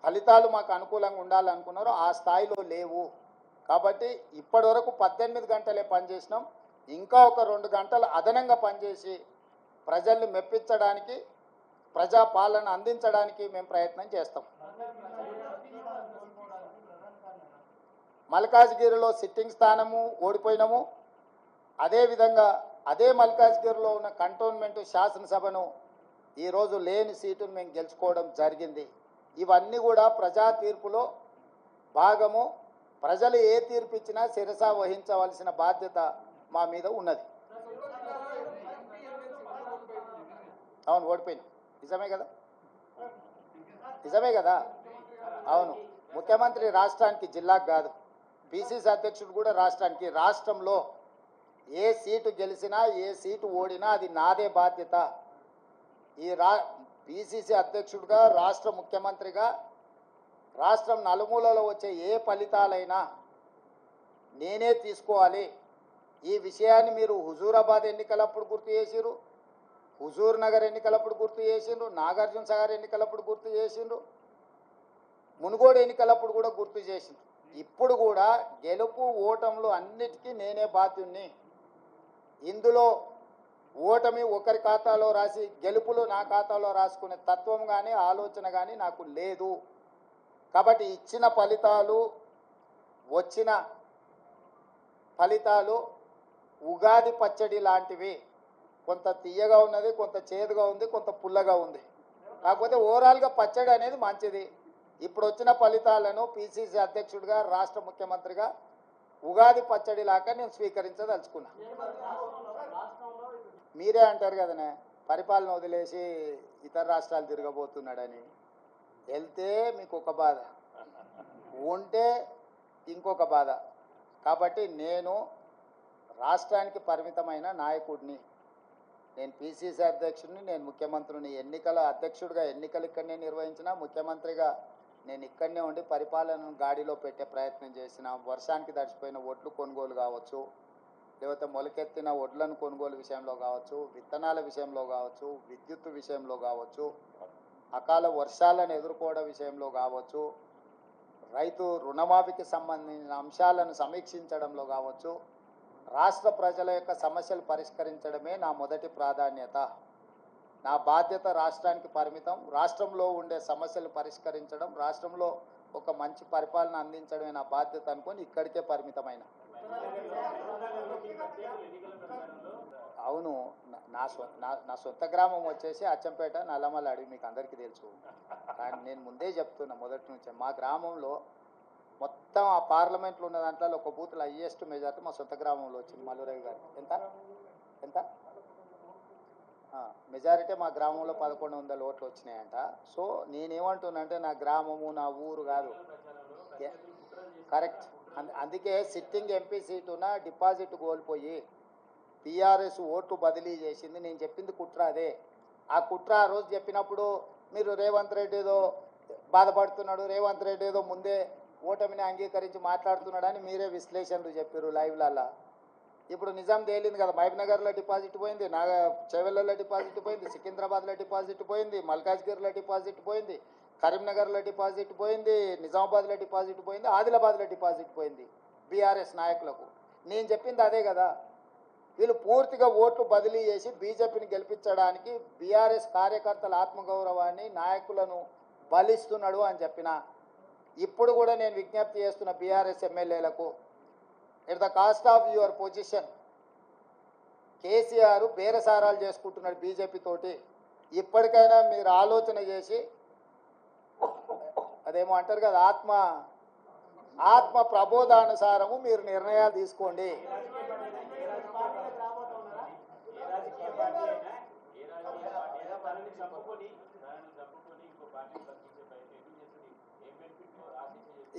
ఫలితాలు మాకు అనుకూలంగా ఉండాలనుకున్నారో ఆ స్థాయిలో లేవు. కాబట్టి ఇప్పటి వరకు 18 గంటలే పనిచేసినాం. ఇంకా ఒక 2 గంటలు అదనంగా పనిచేసి ప్రజల్ని మెప్పించడానికి, ప్రజాపాలన అందించడానికి మేము ప్రయత్నం చేస్తాం. మల్కాజ్గిరిలో సిట్టింగ్ స్థానము ఓడిపోయినాము. అదేవిధంగా అదే మల్కాజ్గిరిలో ఉన్న కంటోన్మెంట్ శాసనసభను ఈరోజు లేని సీటును మేము గెలుచుకోవడం జరిగింది. ఇవన్నీ కూడా ప్రజా తీర్పులో భాగము. ప్రజలు ఏ తీర్పు ఇచ్చినా శిరస వహించవలసిన బాధ్యత మా మీద ఉన్నది. అవును, ఓడిపోయినా. నిజమే కదా, నిజమే కదా. అవును, ముఖ్యమంత్రి రాష్ట్రానికి, జిల్లాకు కాదు. పిసిసి అధ్యక్షుడు కూడా రాష్ట్రంలో ఏ సీటు గెలిచినా ఏ సీటు ఓడినా అది నాదే బాధ్యత. ఈ పిసిసి అధ్యక్షుడిగా రాష్ట్ర ముఖ్యమంత్రిగా రాష్ట్రం నలుమూలలో వచ్చే ఏ ఫలితాలైనా నేనే తీసుకోవాలి. ఈ విషయాన్ని మీరు హుజూరాబాద్ ఎన్నికలప్పుడు గుర్తు చేసిరు, హుజూర్ నగర్ ఎన్నికలప్పుడు గుర్తు చేసిండ్రు, నాగార్జున సాగర్ ఎన్నికలప్పుడు గుర్తు చేసిండ్రు, మునుగోడు ఎన్నికలప్పుడు కూడా గుర్తు చేసిండ్రు. ఇప్పుడు కూడా గెలుపు ఓటములు అన్నిటికీ నేనే బాధ్యుణ్ణి. ఇందులో ఓటమి ఒకరి ఖాతాలో రాసి గెలుపులు నా ఖాతాలో రాసుకునే తత్వం కానీ ఆలోచన కానీ నాకు లేదు. కాబట్టి ఇచ్చిన ఫలితాలు వచ్చిన ఫలితాలు ఉగాది పచ్చడి లాంటివి. కొంత తీయగా ఉన్నది, కొంత చేదుగా ఉంది, కొంత పుల్లగా ఉంది. కాకపోతే ఓవరాల్గా పచ్చడి అనేది మంచిది. ఇప్పుడు వచ్చిన ఫలితాలను పిసిసి అధ్యక్షుడిగా రాష్ట్ర ముఖ్యమంత్రిగా ఉగాది పచ్చడి లాగా నేను స్వీకరించదలుచుకున్నా. మీరే అంటారు కదనే పరిపాలన వదిలేసి ఇతర రాష్ట్రాలు తిరగబోతున్నాడని. వెళ్తే మీకు ఒక బాధ, ఉంటే ఇంకొక బాధ. కాబట్టి నేను రాష్ట్రానికి పరిమితమైన నాయకుడిని. నేను పిసిసి అధ్యక్షుడిని, నేను ముఖ్యమంత్రిని. ఎన్నికల అధ్యక్షుడిగా ఎన్నికలు ఇక్కడనే నిర్వహించిన, ముఖ్యమంత్రిగా నేను ఇక్కడనే ఉండి పరిపాలనను గాడిలో పెట్టే ప్రయత్నం చేసిన. వర్షానికి తడిచిపోయిన ఒడ్లు కొనుగోలు కావచ్చు, లేకపోతే మొలకెత్తిన ఒడ్లను కొనుగోలు విషయంలో కావచ్చు, విత్తనాల విషయంలో కావచ్చు, విద్యుత్ విషయంలో కావచ్చు, అకాల వర్షాలను ఎదుర్కోవడం విషయంలో కావచ్చు, రైతు రుణమాఫీకి సంబంధించిన అంశాలను సమీక్షించడంలో కావచ్చు, రాష్ట్ర ప్రజల యొక్క సమస్యలు పరిష్కరించడమే నా మొదటి ప్రాధాన్యత. నా బాధ్యత రాష్ట్రానికి పరిమితం. రాష్ట్రంలో ఉండే సమస్యలు పరిష్కరించడం, రాష్ట్రంలో ఒక మంచి పరిపాలన అందించడమే నా బాధ్యత అనుకొని ఇక్కడికే పరిమితమైన. అవును, నా సొంత గ్రామం వచ్చేసి అచ్చంపేట, నల్లమల్ల అడవి, మీకు అందరికీ తెలుసు. కానీ నేను ముందే చెప్తున్నా మొదటి నుంచే, మా గ్రామంలో మొత్తం ఆ పార్లమెంట్లో ఉన్న దాంట్లో ఒక బూత్లో హైయెస్ట్ మెజార్టీ మా సొంత గ్రామంలో వచ్చింది. మల్లురవి గారు ఎంత మెజారిటీ మా గ్రామంలో 1100 ఓట్లు వచ్చినాయంట. సో నేనేమంటున్నానంటే నా గ్రామము నా ఊరు కాదు, కరెక్ట్. అందుకే సిట్టింగ్ ఎంపీ సీటున డిపాజిట్ కోల్పోయి టీఆర్ఎస్ ఓట్లు బదిలీ చేసింది. నేను చెప్పింది కుట్ర అదే. ఆ కుట్ర ఆ రోజు చెప్పినప్పుడు మీరు రేవంత్ రెడ్డి ఏదో బాధపడుతున్నాడు, రేవంత్ రెడ్డి ఏదో ముందే ఓటమిని అంగీకరించి మాట్లాడుతున్నాడని మీరే విశ్లేషణలు చెప్పారు లైవ్లల్లా. ఇప్పుడు నిజాం తేలింది కదా, మహబూబ్నగర్లో డిపాజిట్ పోయింది, చేవెళ్ళలో డిపాజిట్ పోయింది, సికింద్రాబాద్లో డిపాజిట్ పోయింది, మల్కాజ్గిరిలో డిపాజిట్ పోయింది, కరీంనగర్లో డిపాజిట్ పోయింది, నిజామాబాద్లో డిపాజిట్ పోయింది, ఆదిలాబాద్లో డిపాజిట్ పోయింది బీఆర్ఎస్ నాయకులకు. నేను చెప్పింది అదే కదా. వీళ్ళు పూర్తిగా ఓట్లు బదిలీ చేసి బీజేపీని గెలిపించడానికి బీఆర్ఎస్ కార్యకర్తల ఆత్మగౌరవాన్ని, నాయకులను బలిస్తున్నాడు అని చెప్పిన. ఇప్పుడు కూడా నేను విజ్ఞప్తి చేస్తున్న బీఆర్ఎస్ ఎమ్మెల్యేలకు, at the cost of your position, KCR బేరసారాలు చేసుకుంటున్నాడు బీజేపీ తోటి. ఇప్పటికైనా మీరు ఆలోచన చేసి, అదేమో అంటారు కదా, ఆత్మ ప్రబోధానుసారము మీరు నిర్ణయాలు తీసుకోండి.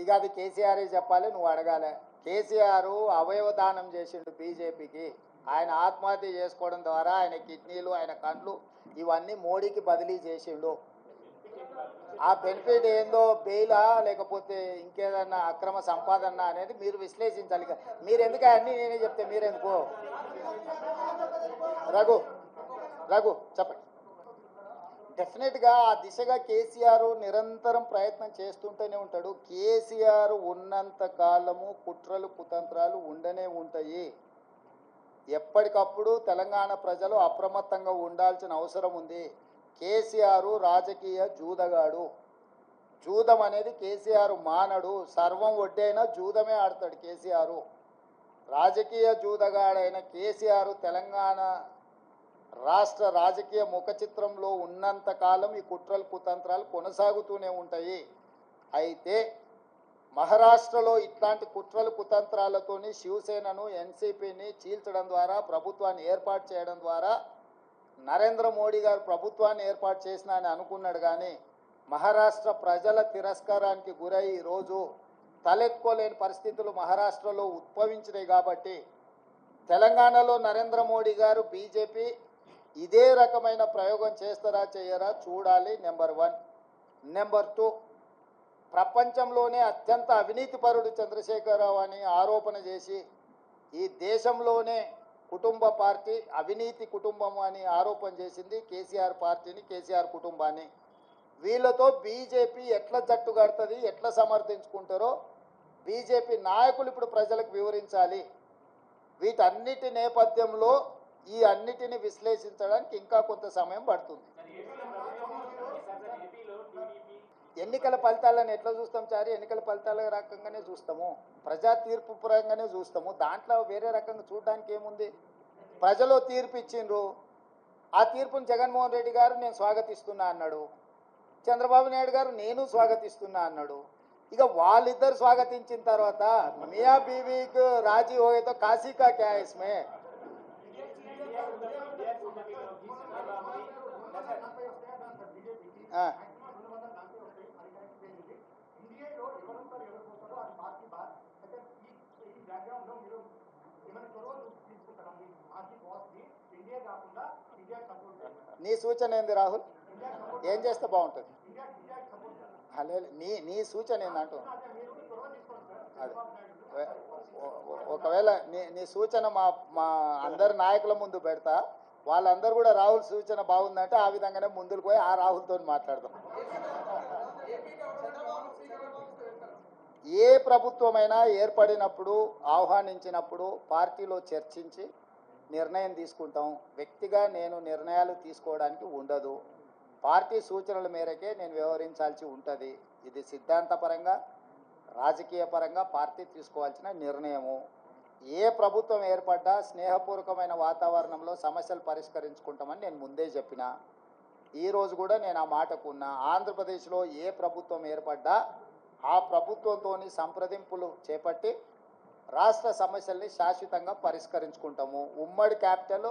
ఇక అది కేసీఆరే చెప్పాలి, నువ్వు అడగాలి. కేసీఆర్ అవయవదానం చేసిండు బీజేపీకి. ఆయన ఆత్మహత్య చేసుకోవడం ద్వారా ఆయన కిడ్నీలు, ఆయన కండ్లు ఇవన్నీ మోడీకి బదిలీ చేసిండు. ఆ బెనిఫిట్ ఏందో, బెయిలా లేకపోతే ఇంకేదన్నా అక్రమ సంపాదన అనేది మీరు విశ్లేషించాలి. మీరు ఎందుకు అన్నీ నేనే చెప్తే మీరెందుకు? రఘు చెప్పండి. డెఫినెట్గా ఆ దిశగా కేసీఆర్ నిరంతరం ప్రయత్నం చేస్తుంటూనే ఉంటాడు. కేసీఆర్ ఉన్నంత కాలము కుట్రలు కుతంత్రాలు ఉండనే ఉంటాయి. ఎప్పటికప్పుడు తెలంగాణ ప్రజలు అప్రమత్తంగా ఉండాల్సిన అవసరం ఉంది. కేసీఆర్ రాజకీయ జూదగాడు. జూదం అనేది కేసీఆర్ మానడు. సర్వం ఒడ్డైనా జూదమే ఆడతాడు కేసీఆర్. రాజకీయ జూదగాడైన కేసీఆర్ తెలంగాణ రాష్ట్ర రాజకీయ ముఖ చిత్రంలో ఉన్నంతకాలం ఈ కుట్రలు కుతంత్రాలు కొనసాగుతూనే ఉంటాయి. అయితే మహారాష్ట్రలో ఇట్లాంటి కుట్రలు కుతంత్రాలతోని శివసేనను, ఎన్సీపీని చీల్చడం ద్వారా, ప్రభుత్వాన్ని ఏర్పాటు చేయడం ద్వారా నరేంద్ర మోడీ గారు ప్రభుత్వాన్ని ఏర్పాటు చేసిన అని అనుకున్నాడు. కానీ మహారాష్ట్ర ప్రజల తిరస్కారానికి గురై ఈరోజు తలెత్తుకోలేని పరిస్థితులు మహారాష్ట్రలో ఉద్భవించినాయి కాబట్టి తెలంగాణలో నరేంద్ర మోడీ గారు బీజేపీ ఇదే రకమైన ప్రయోగం చేస్తారా చేయరా చూడాలి. నెంబర్ 1. నెంబర్ 2, ప్రపంచంలోనే అత్యంత అవినీతిపరుడు చంద్రశేఖరరావు అని ఆరోపణ చేసి ఈ దేశంలోనే కుటుంబ పార్టీ అవినీతి కుటుంబం అని ఆరోపణ చేసింది కేసీఆర్ పార్టీని, కేసీఆర్ కుటుంబాన్ని. వీళ్ళతో బీజేపీ ఎట్లా జట్టు కడుతుంది, ఎట్లా సమర్థించుకుంటారో బీజేపీ నాయకులు ఇప్పుడు ప్రజలకు వివరించాలి. వీటన్నిటి నేపథ్యంలో ఈ అన్నిటిని విశ్లేషించడానికి ఇంకా కొంత సమయం పడుతుంది. ఎన్నికల ఫలితాలను ఎట్లా చూస్తాం చారి? ఎన్నికల ఫలితాల రకంగానే చూస్తాము, ప్రజా తీర్పు పరంగానే చూస్తాము. దాంట్లో వేరే రకంగా చూడడానికి ఏముంది? ప్రజలు తీర్పు ఇచ్చిండ్రు. ఆ తీర్పును జగన్మోహన్ రెడ్డి గారు నేను స్వాగతిస్తున్నా అన్నాడు, చంద్రబాబు నాయుడు గారు నేను స్వాగతిస్తున్నా అన్నాడు. ఇక వాళ్ళిద్దరు స్వాగతించిన తర్వాత మియా బీవీకి రాజీ హోయేతో కాశీ కా క్యా ఇస్మే? నీ సూచన ఏంది రాహుల్? ఏం చేస్తే బాగుంటుంది? నీ సూచన ఏందంటూ అదే ఒకవేళ నీ సూచన మా అందరి నాయకుల ముందు పెడతా, వాళ్ళందరూ కూడా రాహుల్ సూచన బాగుందంటే ఆ విధంగానే ముందుకు పోయి ఆ రాహుల్తో మాట్లాడదాం. ఏ ప్రభుత్వమైనా ఏర్పడినప్పుడు ఆహ్వానించినప్పుడు పార్టీలో చర్చించి నిర్ణయం తీసుకుంటాం. వ్యక్తిగా నేను నిర్ణయాలు తీసుకోవడానికి ఉండదు. పార్టీ సూచనల మేరకే నేను వ్యవహరించాల్సి ఉంటుంది. ఇది సిద్ధాంతపరంగా రాజకీయ పరంగా పార్టీ తీసుకోవాల్సిన నిర్ణయము. ఏ ప్రభుత్వం ఏర్పడ్డా స్నేహపూర్వకమైన వాతావరణంలో సమస్యలు పరిష్కరించుకుంటామని నేను ముందే చెప్పిన. ఈరోజు కూడా నేను ఆ మాటకు ఉన్నా. ఆంధ్రప్రదేశ్లో ఏ ప్రభుత్వం ఏర్పడ్డా ఆ ప్రభుత్వంతో సంప్రదింపులు చేపట్టి రాష్ట్ర సమస్యల్ని శాశ్వతంగా పరిష్కరించుకుంటాము. ఉమ్మడి క్యాపిటల్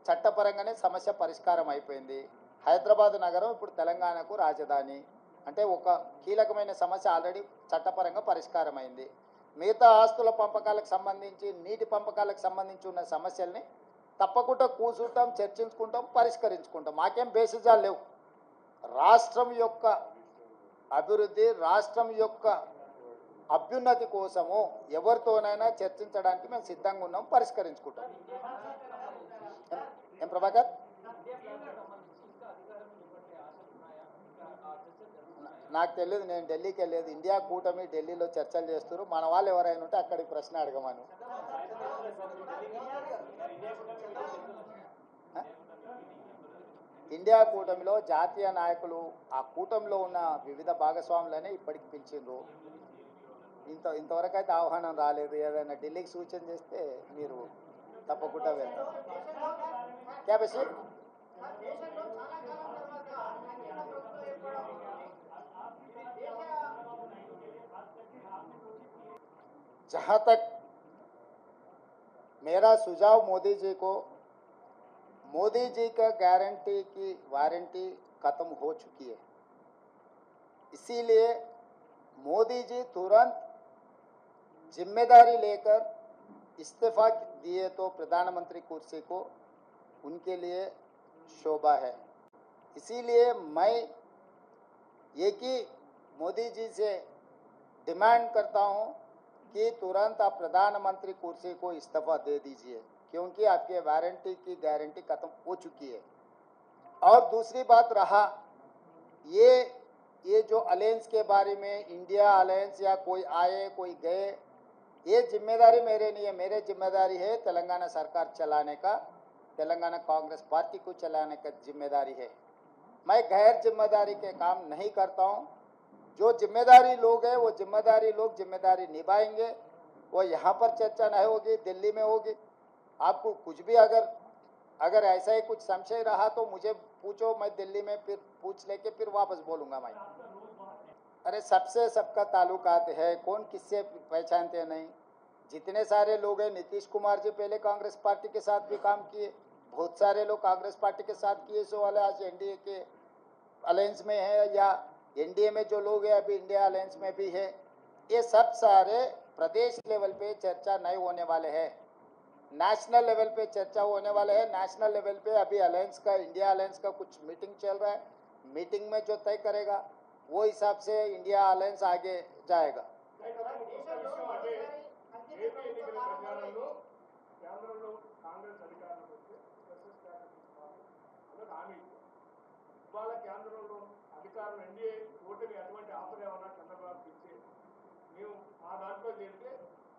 చట్టపరంగానే సమస్య పరిష్కారం అయిపోయింది. హైదరాబాద్ నగరం ఇప్పుడు తెలంగాణకు రాజధాని అంటే ఒక కీలకమైన సమస్య ఆల్రెడీ చట్టపరంగా పరిష్కారం అయింది. మిగతా ఆస్తుల పంపకాలకు సంబంధించి, నీటి పంపకాలకు సంబంధించి ఉన్న సమస్యల్ని తప్పకుండా కూర్చుంటాం, చర్చించుకుంటాం, పరిష్కరించుకుంటాం. మాకేం బేసిజాలు లేవు. రాష్ట్రం యొక్క అభివృద్ధి, రాష్ట్రం యొక్క అభ్యున్నతి కోసము ఎవరితోనైనా చర్చించడానికి మేము సిద్ధంగా ఉన్నాం, పరిష్కరించుకుంటాం. ఏం ప్రభాకర్? నాకు తెలియదు, నేను ఢిల్లీకి వెళ్ళలేదు. ఇండియా కూటమి ఢిల్లీలో చర్చలు చేస్తారు. మన వాళ్ళు ఎవరైనా ఉంటే అక్కడికి ప్రశ్న అడగమను. ఇండియా కూటమిలో జాతీయ నాయకులు ఆ కూటమిలో ఉన్న వివిధ భాగస్వాములనే ఇప్పటికి పిలిచిండ్రు. ఇంతవరకు అయితే ఆహ్వానం రాలేదు. ఏదైనా ఢిల్లీకి సూచన చేస్తే మీరు తప్పకుండా వెళ్తారు. క్యాబేసి जहाँ तक मेरा सुझाव मोदी जी को, मोदी जी का गारंटी की वारंटी खत्म हो चुकी है, इसीलिए मोदी जी तुरंत जिम्मेदारी लेकर इस्तीफा दिए तो प्रधानमंत्री कुर्सी को उनके लिए शोभा है। इसीलिए मैं एक ही मोदी जी से डिमांड करता हूं कि तुरंत आप प्रधानमंत्री कुर्सी को इस्तीफा दे दीजिए, क्योंकि आपके वारंटी की गारंटी खत्म हो चुकी है। और दूसरी बात रहा ये जो अलायंस के बारे में, इंडिया अलायंस या कोई आए कोई गए, ये जिम्मेदारी मेरे नहीं है। मेरे जिम्मेदारी है तेलंगाना सरकार चलाने का, तेलंगाना कांग्रेस पार्टी को चलाने का जिम्मेदारी है। मैं गैर जिम्मेदारी के काम नहीं करता हूँ। जो जिम्मेदारी लोग हैं वो जिम्मेदारी लोग जिम्मेदारी निभाएंगे। वो यहाँ पर चर्चा नहीं होगी, दिल्ली में होगी। आपको कुछ भी अगर ऐसा ही कुछ संशय रहा तो मुझे पूछो, मैं दिल्ली में फिर पूछ लेके फिर वापस बोलूँगा मैं। अरे सबसे सबका ताल्लुकात है, कौन किससे पहचानते नहीं। जितने सारे लोग हैं, नीतीश कुमार जी पहले कांग्रेस पार्टी के साथ भी काम किए, बहुत सारे लोग कांग्रेस पार्टी के साथ किए, सो वाले आज एनडीए के अलायंस में है, या एनडीए में जो लोग हैं अभी इंडिया अलायंस में भी है। ये सब सारे प्रदेश लेवल पे चर्चा नहीं होने वाले हैं, नेशनल लेवल पे चर्चा होने वाले हैं। नेशनल लेवल पे अभी अलायंस का, इंडिया अलायंस का कुछ मीटिंग चल रहा है। मीटिंग में जो तय करेगा वो हिसाब से इंडिया अलायंस आगे जाएगा। ఇవాళ కేంద్రంలో అధికారం ఎన్డీఏ ఓటమి అటువంటి ఆఫర్ ఏమన్నా చంద్రబాబుకి ఇచ్చి మేము మా దాంట్లో చేరితే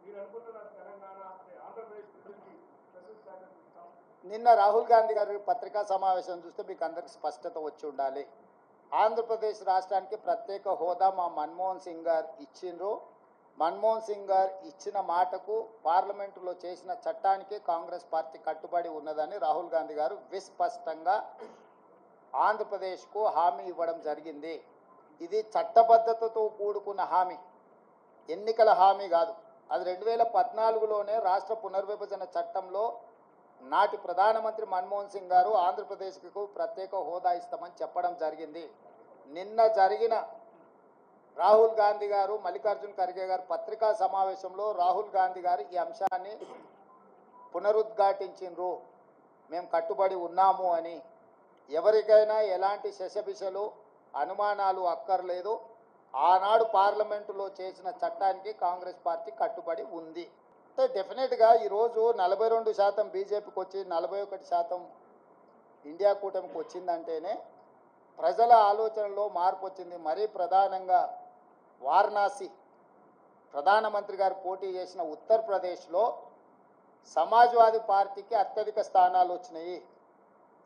మీరు అనుకుంటున్న తెలంగాణ ఆంధ్రప్రదేశ్ ప్రజలకి స్పెషల్ స్టాటస్ ఇస్తాం. నిన్న రాహుల్ గాంధీ గారి పత్రికా సమావేశం చూస్తే మీకు అందరికి స్పష్టత వచ్చి ఉండాలి. ఆంధ్రప్రదేశ్ రాష్ట్రానికి ప్రత్యేక హోదా మా మన్మోహన్ సింగ్ గారు ఇచ్చిండ్రు. మన్మోహన్ సింగ్ గారు ఇచ్చిన మాటకు, పార్లమెంటులో చేసిన చట్టానికి కాంగ్రెస్ పార్టీ కట్టుబడి ఉన్నదని రాహుల్ గాంధీ గారు విస్పష్టంగా ఆంధ్రప్రదేశ్కు హామీ ఇవ్వడం జరిగింది. ఇది చట్టబద్ధతతో కూడుకున్న హామీ, ఎన్నికల హామీ కాదు. అది 2014లోనే రాష్ట్ర పునర్విభజన చట్టంలో నాటి ప్రధానమంత్రి మన్మోహన్ సింగ్ గారు ఆంధ్రప్రదేశ్కు ప్రత్యేక హోదా ఇస్తామని చెప్పడం జరిగింది. నిన్న జరిగిన రాహుల్ గాంధీ గారు, మల్లికార్జున్ ఖర్గే గారు పత్రికా సమావేశంలో రాహుల్ గాంధీ గారు ఈ అంశాన్ని పునరుద్ఘాటించిండ్రు. మేము కట్టుబడి ఉన్నాము అని. ఎవరికైనా ఎలాంటి శశబిషలు, అనుమానాలు అక్కర్లేదు. ఆనాడు పార్లమెంటులో చేసిన చట్టానికి కాంగ్రెస్ పార్టీ కట్టుబడి ఉంది. అంటే డెఫినెట్గా ఈరోజు 42% బీజేపీకి వచ్చి 41% ఇండియా కూటమికి వచ్చిందంటేనే ప్రజల ఆలోచనలో మార్పు వచ్చింది. మరీ ప్రధానంగా వారణాసి, ప్రధానమంత్రి గారు పోటీ చేసిన ఉత్తరప్రదేశ్లో సమాజ్వాదీ పార్టీకి అత్యధిక స్థానాలు వచ్చినాయి.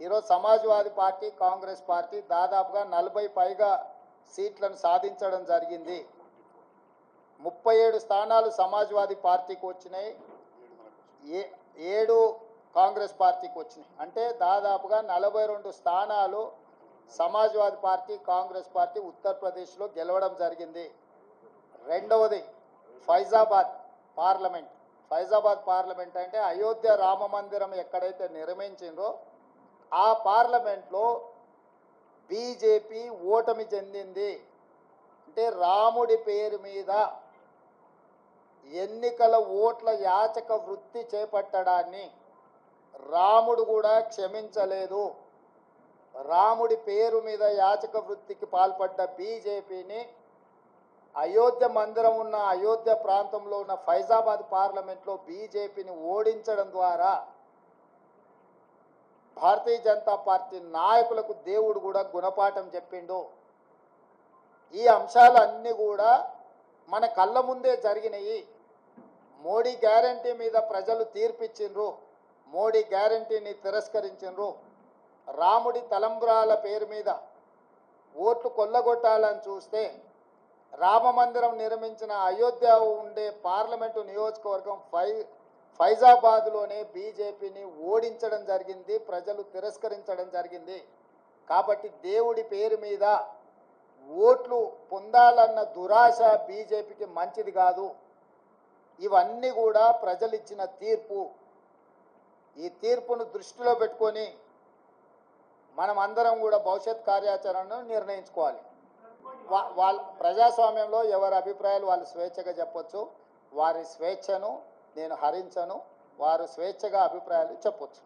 ఈరోజు సమాజ్వాదీ పార్టీ, కాంగ్రెస్ పార్టీ దాదాపుగా 40 పైగా సీట్లను సాధించడం జరిగింది. 37 స్థానాలు సమాజ్వాదీ పార్టీకి వచ్చినాయి, 7 కాంగ్రెస్ పార్టీకి వచ్చినాయి. అంటే దాదాపుగా 42 స్థానాలు సమాజ్వాదీ పార్టీ, కాంగ్రెస్ పార్టీ ఉత్తరప్రదేశ్లో గెలవడం జరిగింది. రెండవది ఫైజాబాద్ పార్లమెంట్. ఫైజాబాద్ పార్లమెంట్ అంటే అయోధ్య రామ మందిరం ఎక్కడైతే నిర్మించిందో ఆ పార్లమెంట్లో బీజేపీ ఓటమి చెందింది. అంటే రాముడి పేరు మీద ఎన్నికల ఓట్ల యాచక వృత్తి చేపట్టడాన్ని రాముడు కూడా క్షమించలేదు. రాముడి పేరు మీద యాచక వృత్తికి పాల్పడ్డ బీజేపీని అయోధ్య మందిరం ఉన్న అయోధ్య ప్రాంతంలో ఉన్న ఫైజాబాద్ పార్లమెంట్లో బీజేపీని ఓడించడం ద్వారా భారతీయ జనతా పార్టీ నాయకులకు దేవుడు కూడా గుణపాఠం చెప్పిండు. ఈ అంశాలన్నీ కూడా మన కళ్ళ ముందే జరిగినాయి. మోడీ గ్యారంటీ మీద ప్రజలు తీర్పిచ్చిండ్రు, మోడీ గ్యారంటీని తిరస్కరించిండ్రు. రాముడి తలంబ్రాల పేరు మీద ఓట్లు కొల్లగొట్టాలని చూస్తే రామ మందిరం నిర్మించిన అయోధ్య ఉండే పార్లమెంటు నియోజకవర్గం ఫైజాబాద్లోనే బీజేపీని ఓడించడం జరిగింది, ప్రజలు తిరస్కరించడం జరిగింది. కాబట్టి దేవుడి పేరు మీద ఓట్లు పొందాలన్న దురాశ బీజేపీకి మంచిది కాదు. ఇవన్నీ కూడా ప్రజలు ఇచ్చిన తీర్పు. ఈ తీర్పును దృష్టిలో పెట్టుకొని మనం అందరం కూడా భవిష్యత్ కార్యాచరణను నిర్ణయించుకోవాలి. వాళ్ళ ప్రజాస్వామ్యంలో ఎవరి అభిప్రాయాలు వాళ్ళు స్వేచ్ఛగా చెప్పొచ్చు. వారి స్వేచ్ఛను నేను హరించను. వారు స్వేచ్ఛగా అభిప్రాయాలు చెప్పొచ్చు.